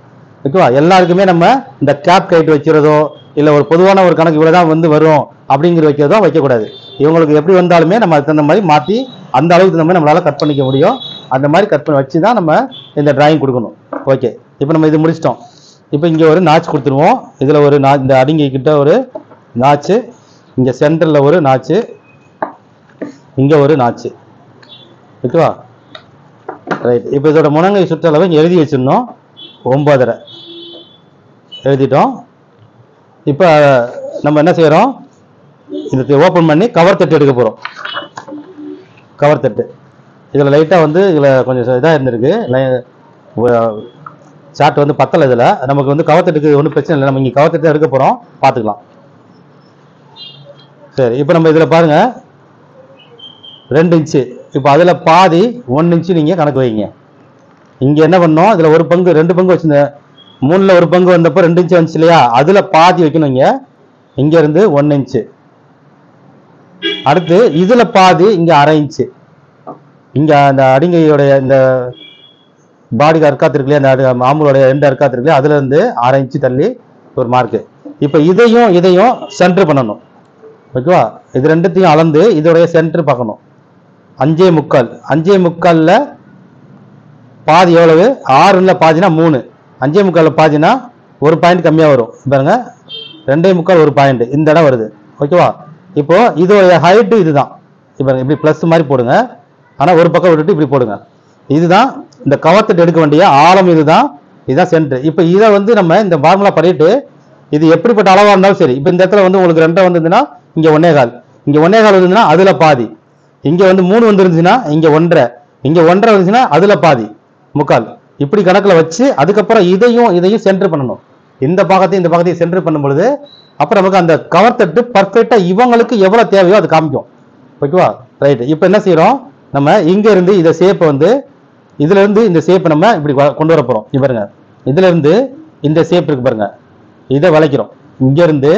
ஓகேவா. எல்லாருக்குமே நம்ம இந்த கேப் கைட்டு வச்சுறதோ இல்லை ஒரு பொதுவான ஒரு கணக்கு இவ்வளோ தான் வந்து வரும் அப்படிங்கிற வைக்கிறதோ வைக்கக்கூடாது. இவங்களுக்கு எப்படி வந்தாலுமே நம்ம அதுக்கு தகுந்த மாதிரி மாற்றி அந்த அளவுக்கு தகுந்த மாதிரி நம்மளால் கட் பண்ணிக்க முடியும். அந்த மாதிரி கட் பண்ணி வச்சு தான் நம்ம இந்த டிராயிங் கொடுக்கணும். ஓகே. இப்போ நம்ம இது முடிச்சிட்டோம். இப்போ இங்கே ஒரு நாச்சு கொடுத்துருவோம். இதில் ஒரு இந்த அடிங்கை கிட்ட ஒரு நாச்சு, இங்கே சென்டரில் ஒரு நாச்சு, இங்கே ஒரு நாச்சு. ஓகேவா. ரைட். இப்போ இதோட முனங்கை சுற்றளவை இங்கே எழுதி வச்சிடணும். 9.5 எழுதிட்டோம். இப்போ நம்ம என்ன செய்கிறோம், இதுக்கு ஓப்பன் பண்ணி கவர் தட்டு எடுக்க போகிறோம். கவர் தட்டு இதில் லைட்டாக வந்து இதில் கொஞ்சம் இதாக இருந்திருக்கு, சார்ட் வந்து பத்தலை. இதில் நமக்கு வந்து கவர் தட்டுக்கு ஒன்றும் பிரச்சனை இல்லை. நம்ம இங்கே கவர் தட்டு எடுக்க போகிறோம், பார்த்துக்கலாம். சரி. இப்போ நம்ம இதில் பாருங்கள் 2 இன்ச்சு. இப்போ அதில் பாதி 1 இன்ச்சு நீங்கள் கணக்கு வைங்க. இங்கே என்ன பண்ணோம், இதில் ஒரு பங்கு 2 பங்கு வச்சுருந்தேன். 3ல் ஒரு பங்கு வந்தப்போ 2 இன்ச்சு வந்துச்சு இல்லையா, அதில் பாதி வைக்கணும். இங்கே இருந்து 1 இன்ச்சு. அடுத்து இதில் பாதி இங்கே 1/2 இன்ச்சு. இங்கே அந்த அடிங்கையோடைய இந்த பாடிக்கு அர்க்காத்து இருக்கு இல்லையா, அந்த மாமூலோடைய 2 அர்க்காத்து இருக்கு, அதுலேருந்து 1/2 இன்ச்சு தள்ளி ஒரு மார்க்கு. இப்போ இதையும் சென்டர் பண்ணணும். ஓகேவா. இது ரெண்டுத்தையும் அளந்து இதோடைய சென்டர் பார்க்கணும். 5.25. 5.25ல் பாதி எவ்வளவு, 6ல் பாதினா 3, 5.25ல் பாதினா ஒரு பாயிண்ட் கம்மியாக வரும். பாருங்க 2.25 ஒரு பாயிண்ட் இந்த இடம் வருது. ஓகேவா. இப்போ இதோடைய ஹைட்டு இதுதான். இப்போ இப்படி ப்ளஸ் மாதிரி போடுங்க, ஆனால் ஒரு பக்கம் விட்டுட்டு இப்படி போடுங்க. இதுதான் இந்த கவர் தட்டு எடுக்க வேண்டிய ஆழம். இதுதான் சென்டர். இப்போ இதை வந்து நம்ம இந்த ஃபார்முலா பண்ணிட்டு இது எப்படிப்பட்ட அளவாக இருந்தாலும் சரி. இப்போ இந்த இடத்துல வந்து உங்களுக்கு 2 வந்ததுன்னா இங்கே 1.25, இங்கே 1.25 வந்துச்சுன்னா அதில் பாதி, இங்கே வந்து 3 வந்துருந்துச்சுன்னா இங்கே 1.5, இங்கே 1.5 வந்துச்சுன்னா அதில் பாதி 3/4. இப்படி கணக்கில் வச்சு அதுக்கப்புறம் இதையும் சென்டர் பண்ணணும். இந்த பாகத்தையும் சென்டர் பண்ணும் பொழுது அப்புறம் நமக்கு அந்த கவர் தட்டு பர்ஃபெக்டாக இவங்களுக்கு எவ்வளோ தேவையோ அது காமிக்கும். ஓகேவா. ரைட்டு. இப்போ என்ன செய்கிறோம், நம்ம இங்கேருந்து இதை ஷேப்பை வந்து இதுலேருந்து இந்த ஷேப்பை நம்ம இப்படி கொண்டு வர போகிறோம். பாருங்க, இதுலேருந்து இந்த ஷேப் இருக்கு பாருங்க, இதை வளைக்கிறோம். இங்கேருந்து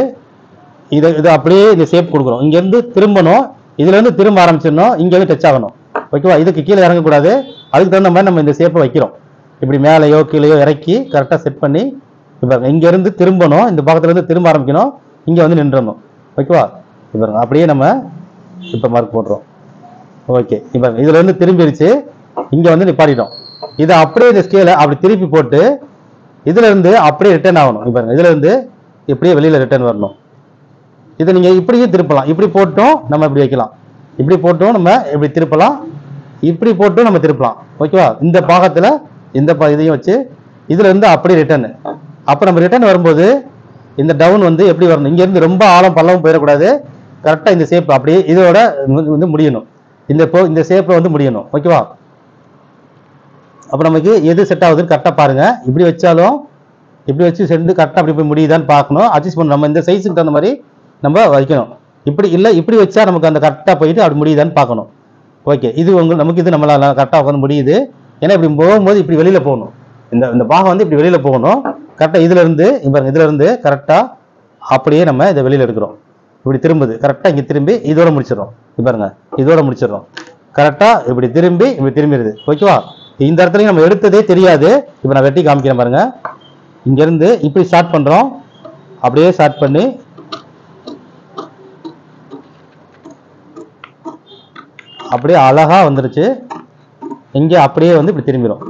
இதை அப்படியே இந்த ஷேப் கொடுக்குறோம். இங்கேருந்து திரும்பணும், இதுலேருந்து திரும்ப ஆரம்பிச்சிடணும், இங்கேருந்து டச் ஆகணும். ஓகேவா. இதுக்கு கீழே இறங்கக்கூடாது. அதுக்கு தகுந்த மாதிரி நம்ம இந்த ஷேப்பை வைக்கிறோம். இப்படி மேலேயோ கீழேயோ இறக்கி கரெக்டாக செட் பண்ணி இப்போ இங்கேருந்து திரும்பணும், இந்த பக்கத்துலேருந்து திரும்ப ஆரம்பிக்கணும், இங்கே வந்து நின்றணும். ஓகேவா. இப்போ அப்படியே நம்ம இப்போ மார்க் போடுறோம். ஓகே. இப்போ இதுலேருந்து திரும்பிடுச்சு, இங்கே வந்து நிப்பாட்டிட்டோம். இதை அப்படியே இந்த ஸ்கேலை அப்படி திருப்பி போட்டு இதுலேருந்து அப்படியே ரிட்டர்ன் ஆகணும். இப்போ இதுலேருந்து இப்படியே வெளியில் ரிட்டர்ன் வரணும். இதை நீங்கள் இப்படியே திருப்பலாம். இப்படி போட்டும் நம்ம இப்படி வைக்கலாம், இப்படி போட்டும் நம்ம இப்படி திருப்பலாம், இப்படி போட்டும் நம்ம திருப்பலாம். ஓகேவா? இந்த பாகத்தில் இந்த இதையும் வச்சு இதுல இருந்து அப்படியே ரிட்டர்னு. அப்போ நம்ம ரிட்டர்ன் வரும்போது இந்த டவுன் வந்து எப்படி வரணும், இங்கேருந்து ரொம்ப ஆழம் பள்ளவும் போயிடக்கூடாது. கரெக்டாக இந்த ஷேப் அப்படியே இதோட வந்து முடியணும். இந்த ஷேப்பில் வந்து முடியணும். ஓகேவா? அப்போ நமக்கு எது செட் ஆகுதுன்னு கரெக்டாக பாருங்கள். இப்படி வச்சாலும் இப்படி வச்சு சென்று கரெக்டாக அப்படி போய் முடியுதான்னு பார்க்கணும். அட்ஜஸ்ட் பண்ணணும். நம்ம இந்த சைஸுக்கு தகுந்த மாதிரி நம்ம வைக்கணும். இப்படி இல்லை, இப்படி வச்சா நமக்கு அந்த கரெக்டாக போயிட்டு அப்படி முடியுதான்னு பார்க்கணும். ஓகே, இது நமக்கு இது நம்மளால கரெக்டாக உட்காந்து முடியுது. ஏன்னா இப்படி போகும்போது இப்படி வெளியில் போகணும். இந்த பாகம் வந்து இப்படி வெளியில் போகணும். கரெக்டாக இதுலேருந்து கரெக்டாக அப்படியே நம்ம இதை வெளியில் எடுக்கிறோம். இப்படி திரும்புது, கரெக்டாக இங்கே திரும்பி இதோட முடிச்சிடறோம். பாருங்க, இதோட முடிச்சிடறோம். கரெக்டாக இப்படி திரும்பிடுது. ஓகேவா? இந்த இடத்துலையும் நம்ம எடுத்ததே தெரியாது. இப்போ நான் வெட்டி காமிக்கிறேன் பாருங்க. இங்கேருந்து இப்படி ஸ்டார்ட் பண்ணுறோம், அப்படியே ஸ்டார்ட் பண்ணி அப்படியே அழகாக வந்துருச்சு. இங்கே அப்படியே வந்து இப்படி திரும்பிடும்.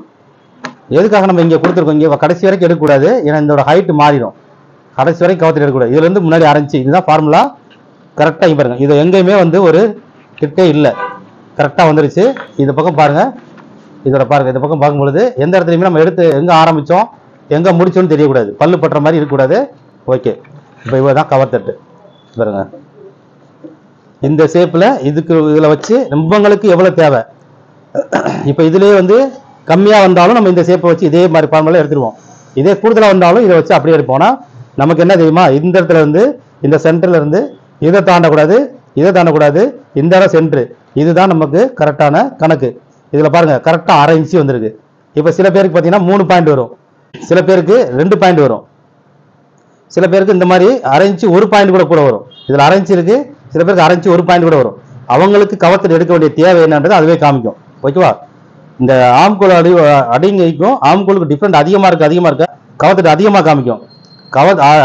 எதுக்காக நம்ம இங்கே கொடுத்துருக்கோம், இங்கே கடைசி வரைக்கும் எடுக்கக்கூடாது. ஏன்னா இதோட ஹைட்டு மாறிடும். கடைசி வரைக்கும் கவத்தில் எடுக்கக்கூடாது. இதுலேருந்து முன்னாடி ஆரம்பிச்சு இதுதான் ஃபார்முலா. கரெக்டாக இங்கே பாருங்கள், இது எங்கேயுமே வந்து ஒரு கிட்டே இல்லை. கரெக்டாக வந்துருச்சு. இந்த பக்கம் பாருங்கள், இதோட பாருங்கள். இந்த பக்கம் பார்க்கும்பொழுது எந்த இடத்துலையுமே நம்ம எடுத்து எங்கே ஆரம்பித்தோம் எங்கே முடிச்சோன்னு தெரியக்கூடாது. பல்லு பட்டுற மாதிரி இருக்கக்கூடாது. ஓகே, இப்போ இவ்வளோ தான் கவர் தட்டு பாருங்க. இந்த ஷேப்பில் இதில் வச்சு நம்மங்களுக்கு எவ்வளோ தேவை. இப்போ இதுலேயே வந்து கம்மியாக வந்தாலும் நம்ம இந்த ஷேப்பை வச்சு இதே மாதிரி ஃபார்முலா எடுத்துருவோம். இதே கூடுதலாக வந்தாலும் இதை வச்சு அப்படியே எடுப்போம்னா நமக்கு என்ன தெரியுமா, இந்த இடத்துல இருந்து இந்த சென்டர்ல இருந்து இதை தாண்டக்கூடாது, இதை தாண்டக்கூடாது, இந்த இடம் சென்ட்ரு. இதுதான் நமக்கு கரெக்டான கணக்கு. இதில் பாருங்கள், கரெக்டாக 1/2 இன்ச்சு வந்திருக்கு. இப்போ சில பேருக்கு பார்த்தீங்கன்னா 3 பாயிண்ட் வரும், சில பேருக்கு 2 பாயிண்ட் வரும், சில பேருக்கு இந்த மாதிரி 1/2 இன்ச்சு 1 பாயிண்ட் கூட வரும். இதில் 1/2 இன்ச்சு இருக்குது, சில பேருக்கு 1/2 இன்ச்சு 1 பாயிண்ட் கூட வரும். அவங்களுக்கு கவத்தில் எடுக்க வேண்டிய தேவை என்னன்றது அதுவே காமிக்கும். ஓகேவா? இந்த ஆம்கோல் அடிங்கைக்கும் ஆம்கோலுக்கு டிஃப்ரெண்ட் அதிகமாக இருக்க கவத்தில் அதிகமாக காமிக்கும்.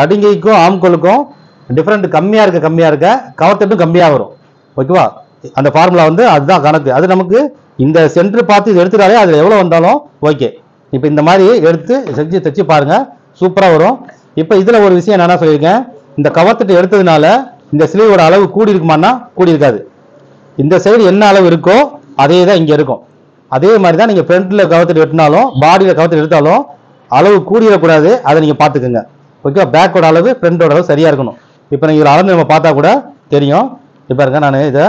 அடிங்கைக்கும் ஆம்கோலுக்கும் டிஃப்ரெண்ட் கம்மியாக இருக்க கவத்தட்டும் கம்மியாக வரும். ஓகேவா? அந்த ஃபார்முலா வந்து அதுதான் கணக்கு. அது நமக்கு இந்த சென்டர் பார்த்து இது எடுத்துட்டாலே அதில் எவ்வளோ வந்தாலும் ஓகே. இப்போ இந்த மாதிரி எடுத்து செஞ்சு தைச்சு பாருங்க, சூப்பராக வரும். இப்போ இதில் ஒரு விஷயம் என்னென்ன சொல்லியிருக்கேன், இந்த கவத்தட்டு எடுத்ததுனால இந்த ஸ்லீவோட அளவு கூடி இருக்குமானா கூடி இருக்காது. இந்த சைடு என்ன அளவு இருக்கோ அதே தான் இங்கே இருக்கும். அதே மாதிரி தான் நீங்கள் ஃப்ரண்ட்டில் கவத்தட்டு வெட்டினாலும் பாடியில் கவத்தட்டு எடுத்தாலும் அளவு கூடிடக்கூடாது. அதை நீங்கள் பார்த்துக்குங்க. ஓகே, பேக்கோட அளவு ஃப்ரண்டோட அளவு சரியாக இருக்கணும். இப்போ நீங்கள் இதில் அளந்து நம்ம பார்த்தா கூட தெரியும். இப்போ இருங்க, நான் இதை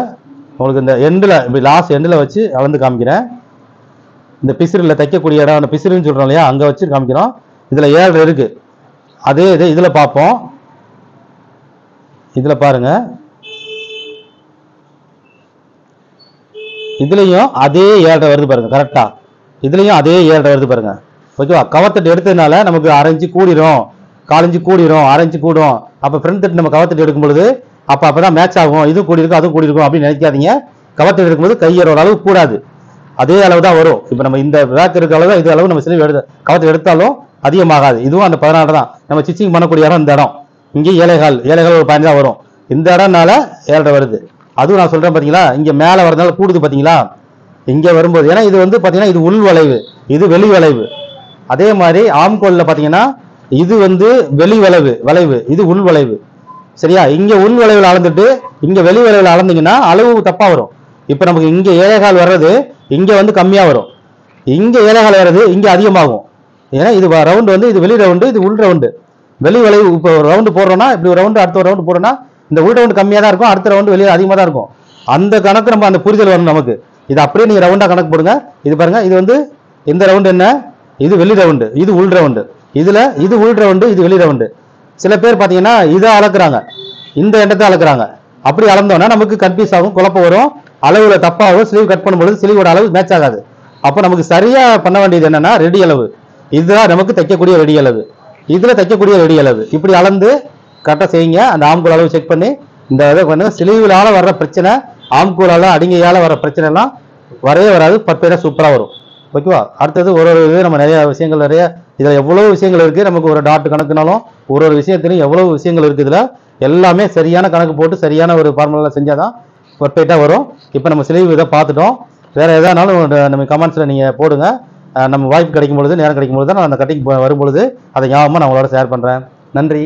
உங்களுக்கு இந்த எண்டில் இப்படி லாஸ்ட் எண்டில் வச்சு அளந்து காமிக்கிறேன். இந்த பிசிறில் தைக்கக்கூடிய இடம், அந்த பிசிறுன்னு சொல்கிறோம் இல்லையா, அங்கே வச்சு காமிக்கிறோம். இதில் 7 இருக்குது. அதே இது இதில் பார்ப்போம். இதில் பாருங்க, இதுலேயும் அதே 7 வருது பாருங்க. கரெக்டாக இதுலேயும் அதே 7 வருது பாருங்க. ஓகேவா? கவத்தட்டு எடுத்ததுனால நமக்கு 1/2 இன்ச்சு கூடிரும், 1/4 இன்ச்சு கூடிரும், 1/2 இன்ச்சு கூடும். அப்போ ஃப்ரண்ட் தட்டு நம்ம கவத்தட்டு எடுக்கும் பொழுது அப்போ தான் மேட்ச் ஆகும். இது கூடி இருக்கும், அதுவும் கூடி இருக்கும் அப்படின்னு நினைக்காதீங்க. கவத்தட்டு எடுக்கும்போது கையேற அளவு கூடாது, அதே அளவு தான் வரும். இப்போ நம்ம இந்த பேக் இருக்க அளவு இது அளவு நம்ம சில கவத்தை எடுத்தாலும் அதிகமாகாது. இதுவும் அந்த 16 தான் நம்ம ஸ்டிச்சிங் பண்ணக்கூடிய இடம். இந்த இடம் இங்கே 7.25 ஒரு பாயிண்ட் தான் வரும். இந்த இடம்னால 7 வருது. அதுவும் நான் சொல்கிறேன் பார்த்தீங்களா, இங்கே மேலே வரதுனால கூடுது பார்த்தீங்களா. இங்கே வரும்போது ஏன்னா இது வந்து பார்த்தீங்கன்னா இது உள் வளைவு, இது வெளி வளைவு. அதே மாதிரி ஆம்கோலில் பார்த்தீங்கன்னா இது வந்து வெளி வளைவு, இது உள் வளைவு. சரியா? இங்கே உள் வளைவில் அளந்துட்டு இங்கே வெளி வளைவில் அளந்தீங்கன்னா அளவு தப்பாக வரும். இப்போ நமக்கு இங்கே 7.25 வர்றது இங்கே வந்து கம்மியாக வரும், இங்கே 7.25 வர்றது இங்கே அதிகமாகும். ஏன்னா இது ரவுண்டு வந்து இது வெளி ரவுண்டு, இது உள் ரவுண்டு. வெளி வளைவு இப்போ ஒரு ரவுண்டு போடுறோம்னா இப்படி ஒரு ரவுண்டு அடுத்த ஒரு ரவுண்டு போடுறோம்னா இந்த உள் ரவுண்டு கம்மியாக தான் இருக்கும், அடுத்த ரவுண்டு வெளியே அதிகமாக தான் இருக்கும். அந்த கணக்கு நம்ம அந்த புரிதல் வரும் நமக்கு. இது அப்படியே நீங்கள் ரவுண்டாக கணக்கு போடுங்க. இது பாருங்க, இது வந்து இந்த ரவுண்டு என்ன, இது வெளி ரவுண்டு, இது உள் ரவுண்டு. இதில் இது உள் ரவுண்டு, இது வெளி ரவுண்டு. சில பேர் பார்த்தீங்கன்னா இதை அளக்குறாங்க, இந்த எண்டத்தை அளக்குறாங்க. அப்படி அளந்தோன்னா நமக்கு கன்ஃபியூஸ் ஆகும், குழப்பம் வரும், அளவுல தப்பாகும். ஸ்லீவ் கட் பண்ணும்போது ஸ்லீவோட அளவு மேட்ச் ஆகாது. அப்போ நமக்கு சரியாக பண்ண வேண்டியது என்னன்னா ரெடி அளவு. இதுதான் நமக்கு தைக்கக்கூடிய ரெடி அளவு, இதில் தைக்கக்கூடிய ரெடி அளவு. இப்படி அளந்து கரெக்டாக செய்யுங்க. அந்த ஆம்கோல் அளவு செக் பண்ணி இந்த இதை பண்ணுங்க. ஸ்லீவ்லால வர்ற பிரச்சனை, ஆம்கோலால் அடிங்கையால் வர பிரச்சனை எல்லாம் வரவே வராது, பர்ஃபெக்டாக சூப்பராக வரும். ஓகேவா? அடுத்தது ஒரு இது நம்ம நிறைய விஷயங்கள், நிறைய இதில் எவ்வளோ விஷயங்கள் இருக்குது. நமக்கு ஒரு டாட் கணக்குனாலும் ஒரு விஷயத்துலையும் எவ்வளோ விஷயங்கள் இருக்குது. இதில் எல்லாமே சரியான கணக்கு போட்டு சரியான ஒரு ஃபார்முலாவில் செஞ்சால் தான் பர்ஃபெக்டாக வரும். இப்போ நம்ம ஸ்லீவ் இதை பார்த்துட்டோம். வேறு எதானாலும் நம்ம கமெண்ட்ஸில் நீங்கள் போடுங்க. நம்ம வாய்ப்பு கிடைக்கும் பொழுது, நேரம் கிடைக்கும் பொழுது தான் நான் அந்த கட்டிங் வரும்பொழுது அதை ஞாபகமாக நான் உங்களோட ஷேர் பண்ணுறேன். நன்றி.